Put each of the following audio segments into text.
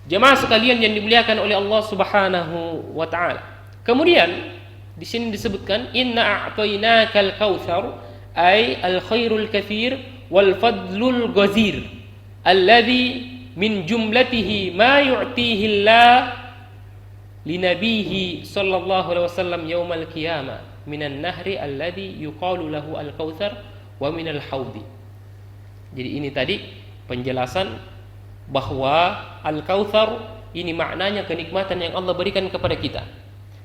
Jemaah sekalian yang dimuliakan oleh Allah Subhanahu wa taala. Kemudian di sini disebutkan inna a'tainakal kautsar ay al khairul katsir wal fadlul ghazir alladhi min jumlatihi ma yu'tihi Allah linabihi sallallahu alaihi wasallam yaumal qiyamah minan nahri alladhi yuqalu lahu al kautsar wa minal haudi. Jadi ini tadi penjelasan bahwa al-kautsar ini maknanya kenikmatan yang Allah berikan kepada kita.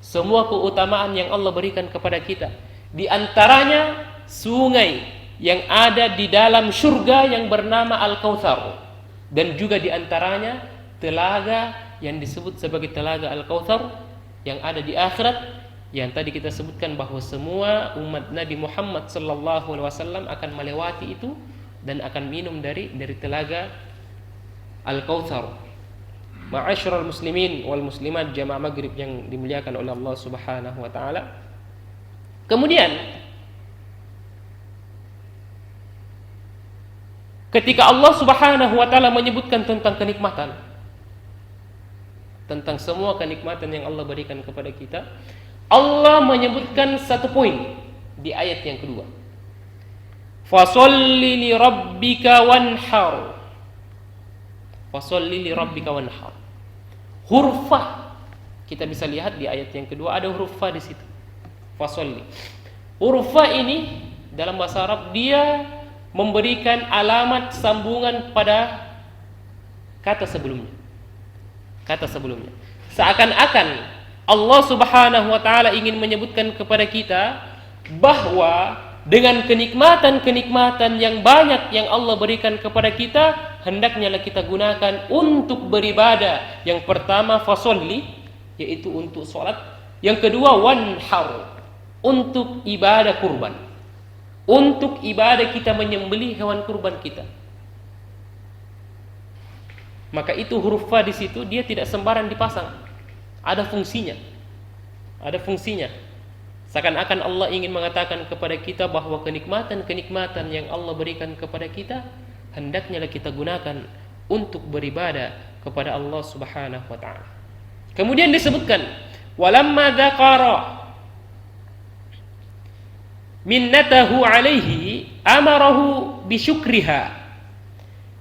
Semua keutamaan yang Allah berikan kepada kita. Di antaranya sungai yang ada di dalam surga yang bernama al-kautsar. Dan juga di antaranya telaga yang disebut sebagai telaga al-kautsar yang ada di akhirat, yang tadi kita sebutkan bahwa semua umat Nabi Muhammad sallallahu alaihi wasallam akan melewati itu dan akan minum dari telaga al-kautsar. Ma'asyiral muslimin wal muslimat jamaah maghrib yang dimuliakan oleh Allah Subhanahu wa taala. Kemudian ketika Allah Subhanahu wa taala menyebutkan tentang kenikmatan, tentang semua kenikmatan yang Allah berikan kepada kita, Allah menyebutkan satu poin di ayat yang kedua. Fasholli li rabbika wanhar. Fasholli li rabbika wanhar. Huruf fa kita bisa lihat di ayat yang kedua ada huruf fa di situ. Fasholli. Huruf fa ini dalam bahasa Arab dia memberikan alamat sambungan pada kata sebelumnya. Kata sebelumnya. Seakan-akan Allah Subhanahu wa taala ingin menyebutkan kepada kita bahwa dengan kenikmatan-kenikmatan yang banyak yang Allah berikan kepada kita, hendaknya kita gunakan untuk beribadah. Yang pertama fasholli, yaitu untuk salat. Yang kedua wanhar, untuk ibadah kurban. Untuk ibadah kita menyembelih hewan kurban kita. Maka itu huruf fa di situ dia tidak sembarang dipasang. Ada fungsinya. Ada fungsinya. Seakan-akan Allah ingin mengatakan kepada kita bahwa kenikmatan-kenikmatan yang Allah berikan kepada kita hendaknya kita gunakan untuk beribadah kepada Allah Subhanahu wa taala. Kemudian disebutkan walamma dzaqara minnatahu alaihi amarahu bisyukriha.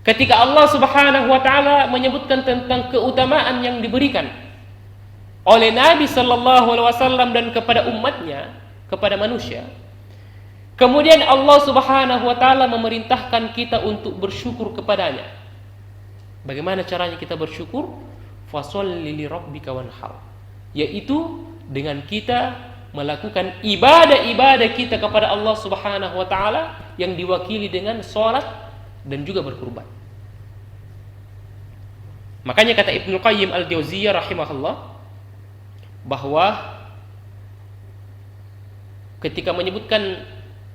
Ketika Allah Subhanahu wa taala menyebutkan tentang keutamaan yang diberikan oleh Nabi sallallahu alaihi wasallam dan kepada umatnya, kepada manusia. Kemudian Allah Subhanahu wa taala memerintahkan kita untuk bersyukur kepadanya. Bagaimana caranya kita bersyukur? Fasholli li rabbika wanhar. Yaitu dengan kita melakukan ibadah-ibadah kita kepada Allah Subhanahu wa taala yang diwakili dengan salat dan juga berkurban. Makanya kata Ibnu Qayyim Al-Jauziyah rahimahullah bahwa ketika menyebutkan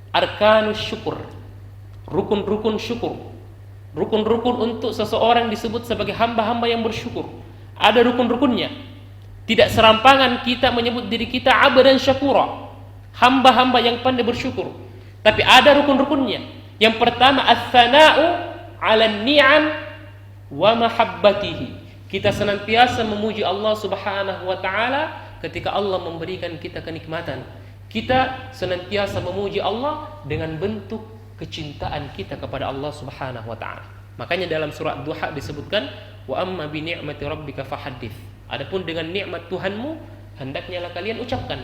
arkanus syukur, rukun-rukun syukur, rukun-rukun untuk seseorang disebut sebagai hamba-hamba yang bersyukur, ada rukun-rukunnya. Tidak serampangan kita menyebut diri kita abdan syakura, hamba-hamba yang pandai bersyukur, tapi ada rukun-rukunnya. Yang pertama as-sana'u 'alan ni'am wa mahabbatihi. Kita senantiasa memuji Allah Subhanahu wa taala ketika Allah memberikan kita kenikmatan. Kita senantiasa memuji Allah dengan bentuk kecintaan kita kepada Allah Subhanahu wa taala. Makanya dalam surat Duha disebutkan wa amma bi ni'mati rabbika fahaddits. Adapun dengan nikmat Tuhanmu hendaknya kalian ucapkan.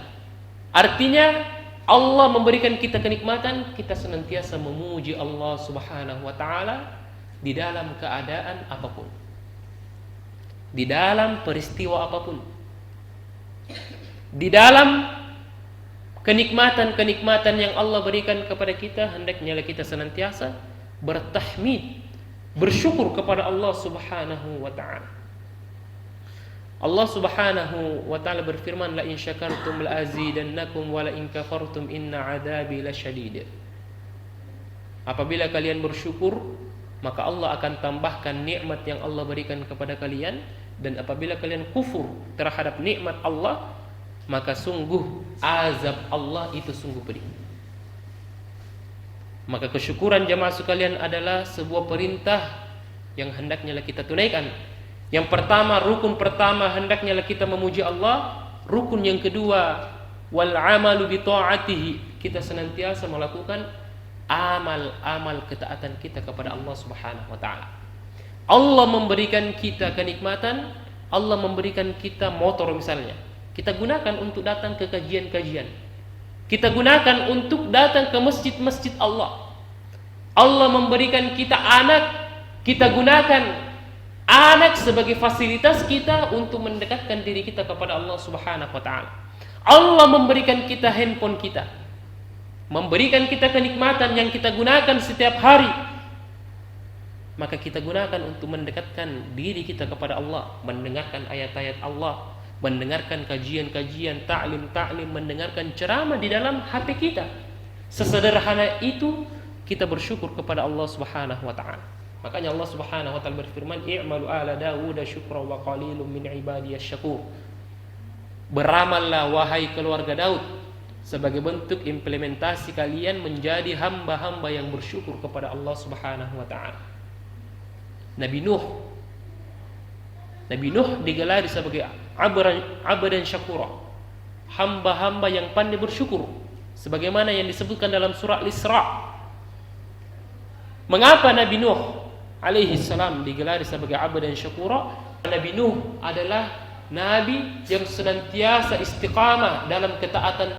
Artinya Allah memberikan kita kenikmatan, kita senantiasa memuji Allah Subhanahu wa taala di dalam keadaan apapun. Di dalam peristiwa apapun, di dalam kenikmatan-kenikmatan yang Allah berikan kepada kita, hendaknya kita senantiasa bertahmid, bersyukur kepada Allah Subhanahu wa taala. Allah Subhanahu wa taala berfirman, la in syakartum la azidannakum wa la in kafartum inna adzabi lasyadid. Apabila kalian bersyukur, maka Allah akan tambahkan nikmat yang Allah berikan kepada kalian. Dan apabila kalian kufur terhadap nikmat Allah, maka sungguh azab Allah itu sungguh pedih. Maka kesyukuran jamaah sekalian adalah sebuah perintah yang hendaknya kita tunaikan, Yang pertama, rukun pertama hendaknya kita memuji Allah. Rukun yang kedua, wal amalu bi ta'atihi, kita senantiasa melakukan amal-amal ketaatan kita kepada Allah Subhanahu wa taala. Allah memberikan kita kenikmatan, Allah memberikan kita motor misalnya. Kita gunakan untuk datang ke kajian-kajian. Kita gunakan untuk datang ke masjid-masjid Allah. Allah memberikan kita anak, kita gunakan anak sebagai fasilitas kita untuk mendekatkan diri kita kepada Allah Subhanahu wa taala. Allah memberikan kita handphone kita, memberikan kita kenikmatan yang kita gunakan setiap hari. Maka kita gunakan untuk mendekatkan diri kita kepada Allah, mendengarkan ayat-ayat Allah, mendengarkan kajian-kajian, ta'lim, mendengarkan ceramah di dalam HP kita. Sesederhana itu kita bersyukur kepada Allah Subhanahu wa taala. Makanya Allah Subhanahu wa taala berfirman, "I'malu ala Dawud syukra wa qalilun min ibadiyasy syakur." Beramallah wahai keluarga Daud sebagai bentuk implementasi kalian menjadi hamba-hamba yang bersyukur kepada Allah Subhanahu wa taala. Nabi Nuh digelari sebagai abdan syakura, hamba-hamba yang pandai bersyukur, sebagaimana yang disebutkan dalam surah Al-Isra. Mengapa Nabi Nuh alaihi salam digelari sebagai abdan syakura? Nabi Nuh adalah nabi yang senantiasa istiqamah dalam ketaatan